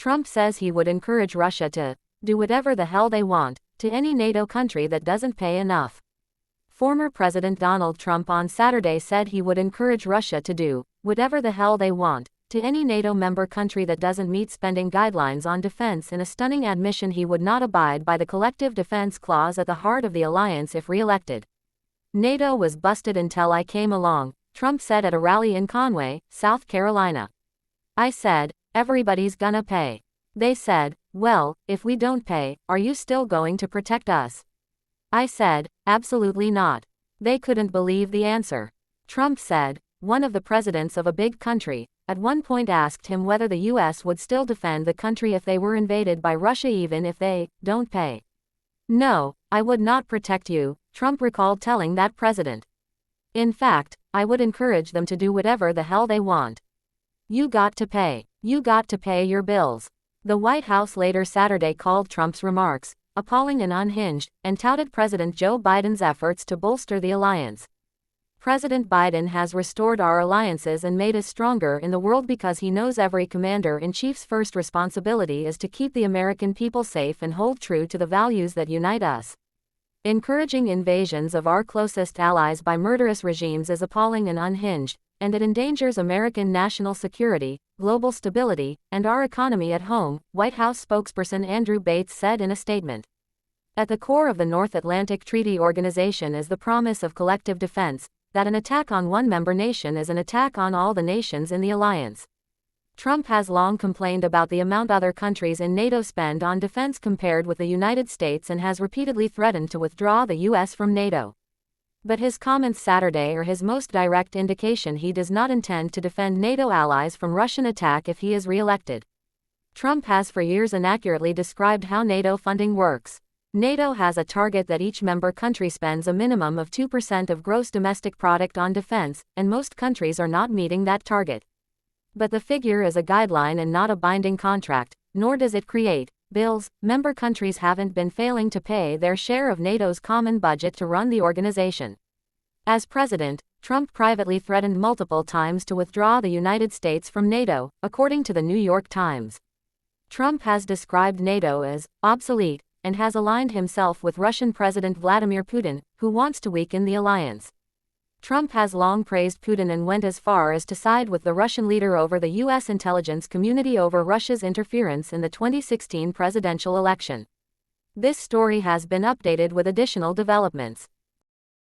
Trump says he would encourage Russia to do whatever the hell they want to any NATO country that doesn't pay enough. Former President Donald Trump on Saturday said he would encourage Russia to do whatever the hell they want to any NATO member country that doesn't meet spending guidelines on defense, in a stunning admission he would not abide by the collective defense clause at the heart of the alliance if re-elected. NATO was busted until I came along, Trump said at a rally in Conway, South Carolina. I said, everybody's gonna pay. They said, well, if we don't pay, are you still going to protect us? I said, absolutely not. They couldn't believe the answer. Trump said, one of the presidents of a big country, at one point asked him whether the U.S. would still defend the country if they were invaded by Russia even if they don't pay. No, I would not protect you, Trump recalled telling that president. In fact, I would encourage them to do whatever the hell they want. You got to pay. You got to pay your bills. The White House later Saturday called Trump's remarks appalling and unhinged, and touted President Joe Biden's efforts to bolster the alliance. President Biden has restored our alliances and made us stronger in the world because he knows every commander-in-chief's first responsibility is to keep the American people safe and hold true to the values that unite us. Encouraging invasions of our closest allies by murderous regimes is appalling and unhinged, and it endangers American national security, global stability, and our economy at home, White House spokesperson Andrew Bates said in a statement. At the core of the North Atlantic Treaty Organization is the promise of collective defense, that an attack on one member nation is an attack on all the nations in the alliance. Trump has long complained about the amount other countries in NATO spend on defense compared with the United States and has repeatedly threatened to withdraw the U.S. from NATO. But his comments Saturday are his most direct indication he does not intend to defend NATO allies from Russian attack if he is re-elected. Trump has for years inaccurately described how NATO funding works. NATO has a target that each member country spends a minimum of 2% of gross domestic product on defense, and most countries are not meeting that target. But the figure is a guideline and not a binding contract, nor does it create bills. Member countries haven't been failing to pay their share of NATO's common budget to run the organization. As president, Trump privately threatened multiple times to withdraw the United States from NATO, according to the New York Times. Trump has described NATO as obsolete, and has aligned himself with Russian President Vladimir Putin, who wants to weaken the alliance. Trump has long praised Putin and went as far as to side with the Russian leader over the U.S. intelligence community over Russia's interference in the 2016 presidential election. This story has been updated with additional developments.